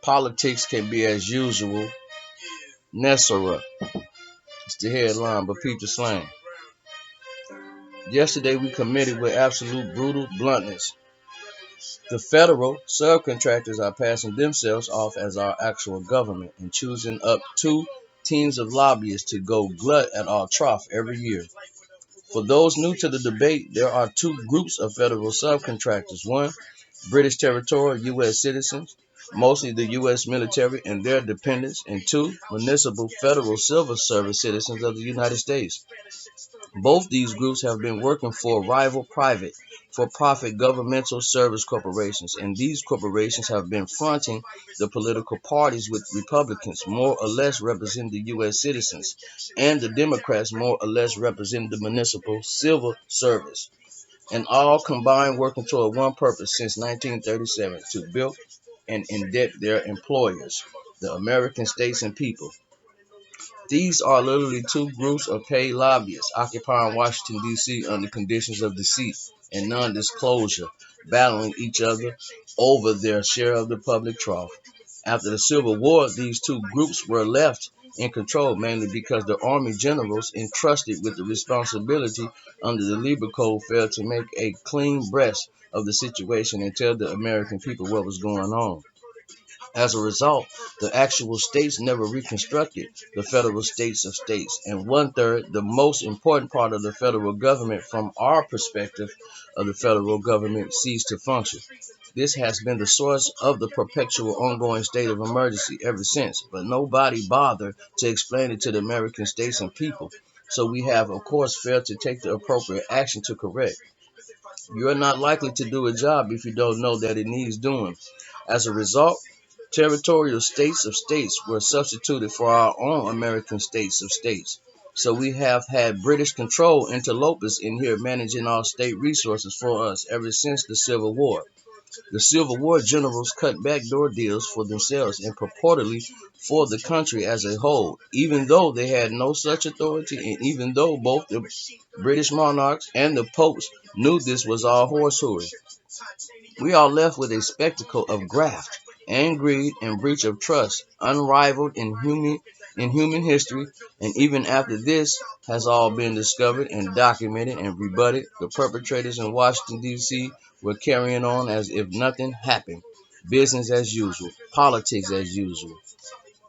Politics can be as usual. Nessera. It's the headline, but Peter Slang. Yesterday we committed with absolute brutal bluntness. The federal subcontractors are passing themselves off as our actual government and choosing up two teams of lobbyists to go glut at our trough every year. For those new to the debate, there are two groups of federal subcontractors. One, British territorial U.S. citizens, mostly the U.S. military and their dependents, and two, municipal federal civil service citizens of the United States. Both these groups have been working for rival private for-profit governmental service corporations, and these corporations have been fronting the political parties with Republicans more or less represent the U.S. citizens, and the Democrats more or less represent the municipal civil service, and all combined working toward one purpose since 1937, to bilk and indebt their employers, the American states and people. These are literally two groups of paid lobbyists occupying Washington, D.C. under conditions of deceit and non-disclosure, battling each other over their share of the public trough. After the Civil War, these two groups were left in control mainly because the Army generals entrusted with the responsibility under the Labor Code failed to make a clean breast of the situation and tell the American people what was going on. As a result, the actual states never reconstructed the federal states of states, and one-third, the most important part of the federal government from our perspective of the federal government, ceased to function. This has been the source of the perpetual ongoing state of emergency ever since, but nobody bothered to explain it to the American states and people, so we have, of course, failed to take the appropriate action to correct. You're not likely to do a job if you don't know that it needs doing. As a result, territorial states of states were substituted for our own American states of states. So we have had British control interlopers in here managing our state resources for us ever since the Civil War. The Civil War generals cut backdoor deals for themselves and purportedly for the country as a whole, even though they had no such authority and even though both the British monarchs and the popes knew this was all horsehouery. We are left with a spectacle of graft and greed and breach of trust, unrivaled in human history, and even after this has all been discovered and documented and rebutted, the perpetrators in Washington, D.C. were carrying on as if nothing happened. Business as usual, politics as usual.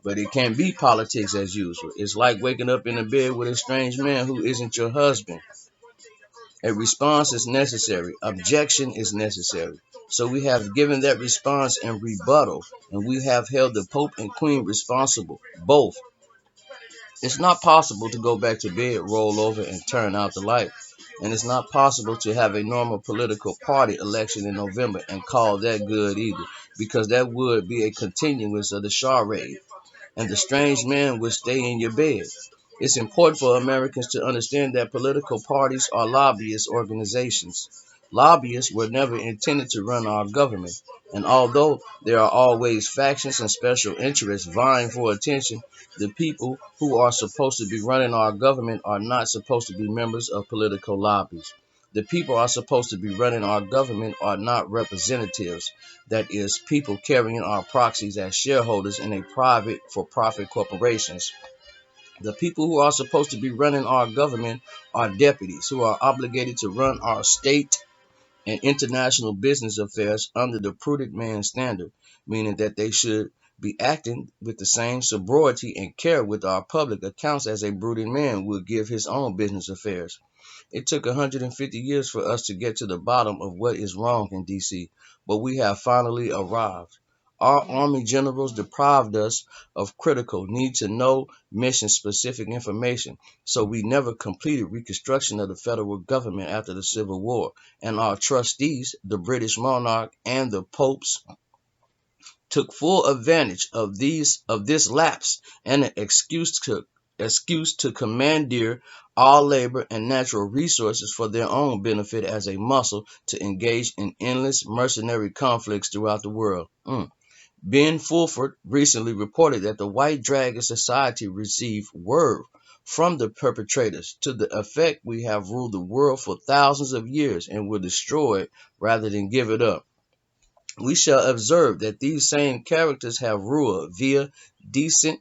But it can't be politics as usual. It's like waking up in a bed with a strange man who isn't your husband. A response is necessary. Objection is necessary. So we have given that response and rebuttal, and we have held the Pope and Queen responsible, both. It's not possible to go back to bed, roll over, and turn out the light. And it's not possible to have a normal political party election in November and call that good either, because that would be a continuance of the charade, and the strange man would stay in your bed. It's important for Americans to understand that political parties are lobbyist organizations. Lobbyists were never intended to run our government, and although there are always factions and special interests vying for attention, the people who are supposed to be running our government are not supposed to be members of political lobbies. The people are supposed to be running our government are not representatives, that is, people carrying our proxies as shareholders in a private for-profit corporations. The people who are supposed to be running our government are deputies who are obligated to run our state and international business affairs under the prudent man standard, meaning that they should be acting with the same sobriety and care with our public accounts as a prudent man would give his own business affairs. It took 150 years for us to get to the bottom of what is wrong in D.C., but we have finally arrived. Our Army generals deprived us of critical, need to know, mission specific information, so we never completed reconstruction of the federal government after the Civil War, and our trustees, the British monarch and the popes, took full advantage of this lapse and an excuse to commandeer all labor and natural resources for their own benefit as a muscle to engage in endless mercenary conflicts throughout the world. Ben Fulford recently reported that the White Dragon Society received word from the perpetrators to the effect we have ruled the world for thousands of years and will destroy it rather than give it up. We shall observe that these same characters have ruled via descent,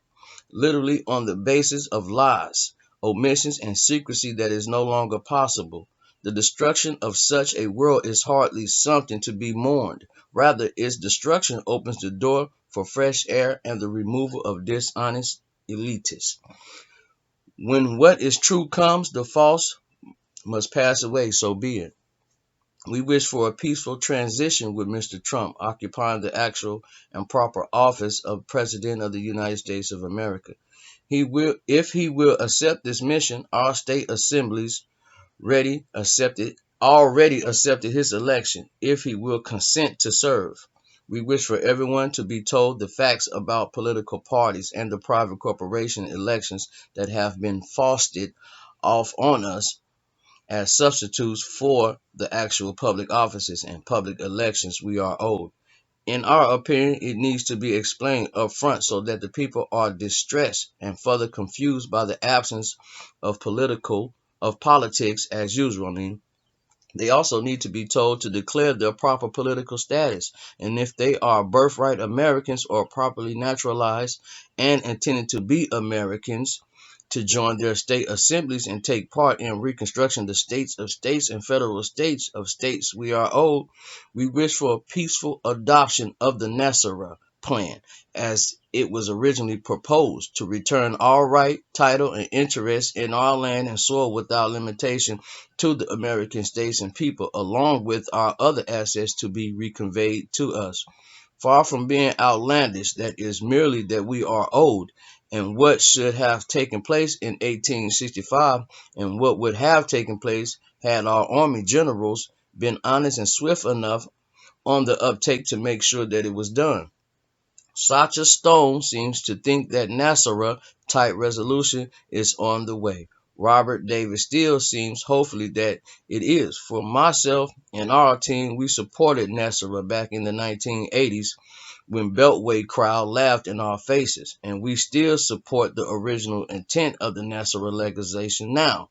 literally on the basis of lies, omissions, and secrecy that is no longer possible. The destruction of such a world is hardly something to be mourned. Rather, its destruction opens the door for fresh air and the removal of dishonest elitists. When what is true comes, the false must pass away, so be it. We wish for a peaceful transition with Mr. Trump occupying the actual and proper office of President of the United States of America. If he will accept this mission, our state assemblies already accepted his election. If he will consent to serve, we wish for everyone to be told the facts about political parties and the private corporation elections that have been foisted off on us as substitutes for the actual public offices and public elections we are owed. In our opinion, it needs to be explained up front so that the people are distressed and further confused by the absence of politics as usual. They also need to be told to declare their proper political status, and if they are birthright Americans or properly naturalized and intended to be Americans, to join their state assemblies and take part in reconstruction the states of states and federal states of states we are owed. We wish for a peaceful adoption of the Nasara plan as it was originally proposed to return all right, title, and interest in our land and soil without limitation to the American states and people, along with our other assets to be reconveyed to us. Far from being outlandish, that is merely that we are owed, and what should have taken place in 1865 and what would have taken place had our army generals been honest and swift enough on the uptake to make sure that it was done. Sacha Stone seems to think that Nasara type resolution is on the way. Robert David Steele seems hopefully that it is. For myself and our team, we supported Nasara back in the 1980s when Beltway crowd laughed in our faces, and we still support the original intent of the Nasara legislation now.